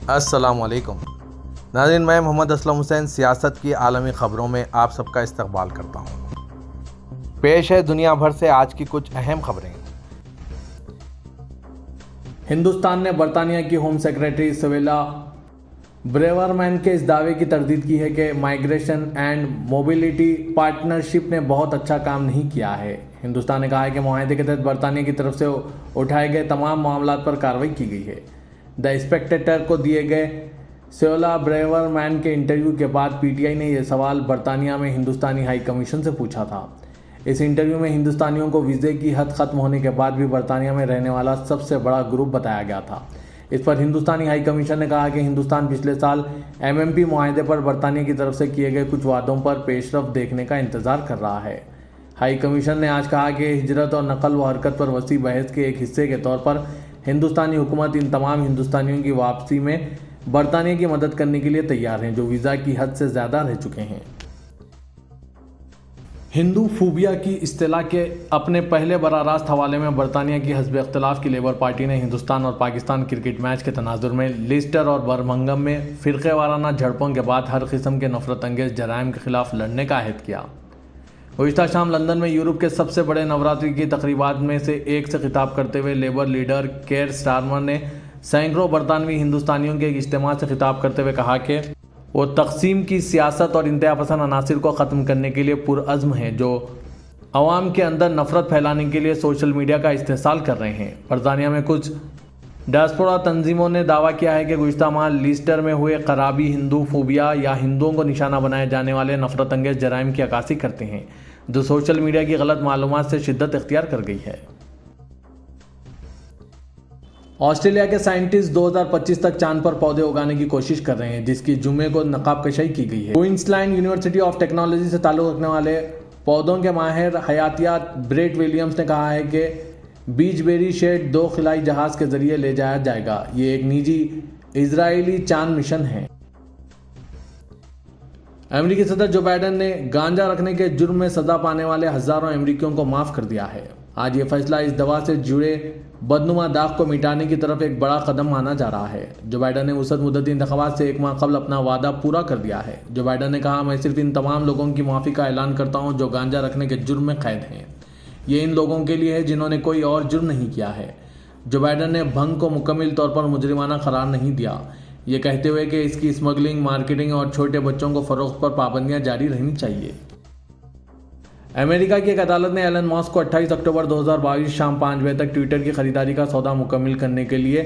السلام علیکم ناظرین، میں محمد اسلم حسین سیاست کی عالمی خبروں میں آپ سب کا استقبال کرتا ہوں۔ پیش ہے دنیا بھر سے آج کی کچھ اہم خبریں۔ ہندوستان نے برطانیہ کی ہوم سیکرٹری سویلا بریورمین کے اس دعوے کی تردید کی ہے کہ مائیگریشن اینڈ موبلٹی پارٹنرشپ نے بہت اچھا کام نہیں کیا ہے۔ ہندوستان نے کہا ہے کہ معاہدے کے تحت برطانیہ کی طرف سے اٹھائے گئے تمام معاملات پر کارروائی کی گئی ہے۔ دی اسپیکٹیٹر کو دیے گئے سویلا بریورمین کے انٹرویو کے بعد پی ٹی آئی نے یہ سوال برطانیہ میں ہندوستانی ہائی کمیشن سے پوچھا تھا۔ اس انٹرویو میں ہندوستانیوں کو ویزے کی حد ختم ہونے کے بعد بھی برطانیہ میں رہنے والا سب سے بڑا گروپ بتایا گیا تھا۔ اس پر ہندوستانی ہائی کمیشن نے کہا کہ ہندوستان پچھلے سال MMP معاہدے پر برطانیہ کی طرف سے کیے گئے کچھ وعدوں پر پیش رفت دیکھنے کا انتظار کر رہا ہے۔ ہائی کمیشن نے آج کہا کہ ہجرت اور نقل و حرکت پر وسیع بحث کے ایک حصے کے طور پر ہندوستانی حکومت ان تمام ہندوستانیوں کی واپسی میں برطانیہ کی مدد کرنے کے لیے تیار ہیں جو ویزا کی حد سے زیادہ رہ چکے ہیں۔ ہندو فوبیا کی اصطلاح کے اپنے پہلے براہ راست حوالے میں برطانیہ کی حزب اختلاف کی لیبر پارٹی نے ہندوستان اور پاکستان کرکٹ میچ کے تناظر میں لیسٹر اور برمنگھم میں فرقے وارانہ جھڑپوں کے بعد ہر قسم کے نفرت انگیز جرائم کے خلاف لڑنے کا عہد کیا۔ گزشتہ شام لندن میں یورپ کے سب سے بڑے نوراتری کی تقریبات میں سے ایک سے خطاب کرتے ہوئے لیبر لیڈر کیئر سٹارمر نے سینکڑوں برطانوی ہندوستانیوں کے ایک اجتماع سے خطاب کرتے ہوئے کہا کہ وہ تقسیم کی سیاست اور انتہا پسند عناصر کو ختم کرنے کے لیے پرعزم ہیں جو عوام کے اندر نفرت پھیلانے کے لیے سوشل میڈیا کا استحصال کر رہے ہیں۔ برطانیہ میں کچھ ڈائسپورا تنظیموں نے دعویٰ کیا ہے کہ گزشتہ ماہ لیسٹر میں ہوئے خرابی ہندو فوبیا یا ہندوؤں کو نشانہ بنائے جانے والے نفرت انگیز جرائم کی عکاسی کرتے ہیں جو سوشل میڈیا کی غلط معلومات سے شدت اختیار کر گئی ہے۔ آسٹریلیا کے سائنٹسٹ 2025 تک چاند پر پودے اگانے کی کوشش کر رہے ہیں جس کی جمعے کو نقاب کشائی کی گئی ہے۔ کوئنسلینڈ یونیورسٹی آف ٹیکنالوجی سے تعلق رکھنے والے پودوں کے ماہر حیاتیات بریٹ ولیمز نے کہا ہے کہ بیچ بیری شیڈ 2 خلائی جہاز کے ذریعے لے جایا جائے گا۔ یہ ایک نجی اسرائیلی چاند مشن ہے۔ امریکی صدر جو بائیڈن نے گانجا رکھنے کے جرم میں سزا پانے والے ہزاروں امریکیوں کو معاف کر دیا ہے۔ آج یہ فیصلہ اس دوا سے جڑے بدنما داغ کو مٹانے کی طرف ایک بڑا قدم مانا جا رہا ہے۔ جو بائیڈن نے وسط مدتی انتخابات سے 1 ماہ قبل اپنا وعدہ پورا کر دیا ہے۔ جو بائیڈن نے کہا، میں صرف ان تمام لوگوں کی معافی کا اعلان کرتا ہوں جو گانجا رکھنے کے جرم میں قید ہیں۔ یہ ان لوگوں کے لیے ہے جنہوں نے کوئی اور جرم نہیں کیا ہے۔ جو بائیڈن نے بھنگ کو مکمل طور پر مجرمانہ قرار نہیں دیا، یہ کہتے ہوئے کہ اس کی اسمگلنگ، مارکیٹنگ اور چھوٹے بچوں کو فروخت پر پابندیاں جاری رہنی چاہیے۔ امریکہ کی ایک عدالت نے ایلن ماسک کو 28 اکتوبر 2022 شام 5 بجے تک ٹویٹر کی خریداری کا سودا مکمل کرنے کے لیے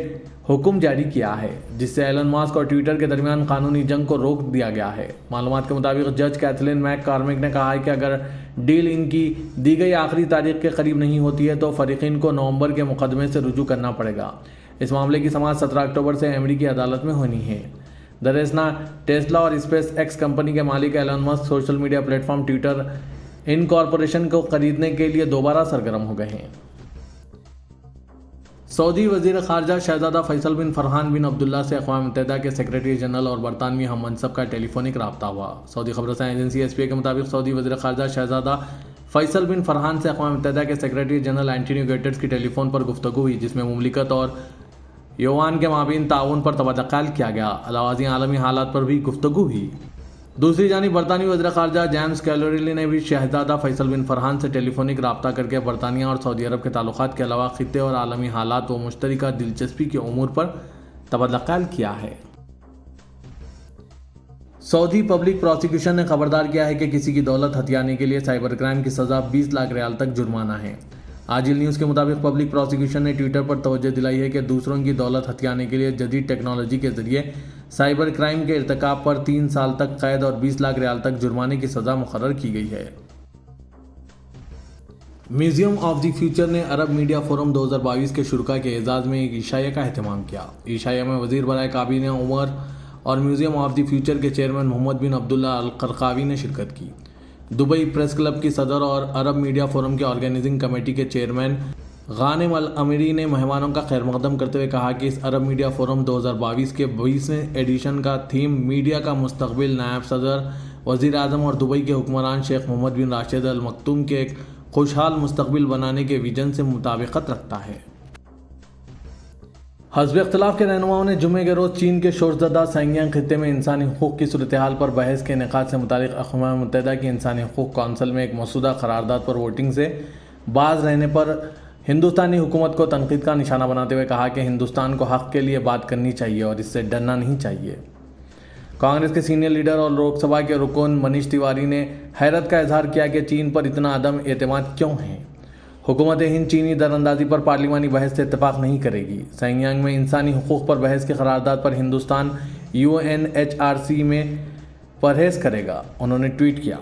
حکم جاری کیا ہے جس سے ایلن ماسک اور ٹویٹر کے درمیان قانونی جنگ کو روک دیا گیا ہے۔ معلومات کے مطابق جج کیتھلین میک کارمک نے کہا ہے کہ اگر ڈیل ان کی دی گئی آخری تاریخ کے قریب نہیں ہوتی ہے تو فریقین کو نومبر کے مقدمے سے رجوع کرنا پڑے گا۔ اس معاملے کی سماعت 17 اکتوبر سے امریکی عدالت میں ہونی ہے۔ درسنا ٹیسلا اور اسپیس ایکس کمپنی کے مالک Elon Musk social media platform Twitter incorporation کو خریدنے کے لیے دوبارہ سرگرم ہو گئے ہیں۔ سعودی وزیر خارجہ شہزادہ فیصل بن فرحان بن عبداللہ سے اقوام متحدہ کے سیکرٹری جنرل اور برطانوی ہم منصب کا ٹیلی فونک رابطہ ہوا۔ سعودی خبررساں ایجنسی SPA کے مطابق سعودی وزیر خارجہ شہزادہ فیصل بن فرحان سے اقوام متحدہ کے سیکرٹری جنرل اینٹونیو گٹرز کی ٹیلی فون پر گفتگو ہوئی جس میں مملکت اور یوان کے مابین تعاون پر تبادلہ خیال کیا گیا۔ علاوہ ازیں عالمی حالات پر بھی گفتگو ہوئی۔ دوسری جانب برطانوی وزیر خارجہ جیمز کیلوریلی نے بھی شہزادہ فیصل بن فرحان سے ٹیلی فونک رابطہ کر کے برطانیہ اور سعودی عرب کے تعلقات کے علاوہ خطے اور عالمی حالات و مشترکہ دلچسپی کے امور پر تبادلہ خیال کیا ہے۔ سعودی پبلک پراسیکیوشن نے خبردار کیا ہے کہ کسی کی دولت ہتھیانے کے لیے سائبر کرائم کی سزا 20 لاکھ ریال تک جرمانہ ہے۔ عاجل نیوز کے مطابق پبلک پراسیکیوشن نے ٹویٹر پر توجہ دلائی ہے کہ دوسروں کی دولت ہتھیانے کے لیے جدید ٹیکنالوجی کے ذریعے سائبر کرائم کے ارتکاب پر 3 سال تک قید اور 20 لاکھ ریال تک جرمانے کی سزا مقرر کی گئی ہے۔ میوزیم آف دی فیوچر نے عرب میڈیا فورم 2022 کے شرکاء کے اعزاز میں ایک عشائیہ کا اہتمام کیا۔ عشائیہ میں وزیر برائے کابینہ عمر اور میوزیم آف دی فیوچر کے چیئرمین محمد بن عبداللہ القرقاوی نے شرکت کی۔ دبئی پریس کلب کی صدر اور عرب میڈیا فورم کے آرگینائزنگ کمیٹی کے چیئرمین غانم الامری نے مہمانوں کا خیر مقدم کرتے ہوئے کہا کہ اس عرب میڈیا فورم 2022 کے 20ویں ایڈیشن کا تھیم میڈیا کا مستقبل نائب صدر وزیر اعظم اور دبئی کے حکمران شیخ محمد بن راشد ال مکتوم کے ایک خوشحال مستقبل بنانے کے ویژن سے مطابقت رکھتا ہے۔ حزب اختلاف کے رہنماؤں نے جمعے کے روز چین کے شورزدہ سنگیانگ خطے میں انسانی حقوق کی صورتحال پر بحث کے انعقاد سے متعلق اقوام متحدہ کی انسانی حقوق کونسل میں ایک مسودہ قرارداد پر ووٹنگ سے باز رہنے پر ہندوستانی حکومت کو تنقید کا نشانہ بناتے ہوئے کہا کہ ہندوستان کو حق کے لیے بات کرنی چاہیے اور اس سے ڈرنا نہیں چاہیے۔ کانگریس کے سینئر لیڈر اور لوک سبھا کے رکن منیش تیواری نے حیرت کا اظہار کیا کہ چین پر اتنا عدم اعتماد کیوں ہے۔ حکومت ہند چینی دراندازی پر پارلیمانی بحث سے اتفاق نہیں کرے گی۔ سنگیانگ میں انسانی حقوق پر بحث کی قرارداد پر ہندوستان UNHRC میں پرہیز کرے گا، انہوں نے ٹویٹ کیا۔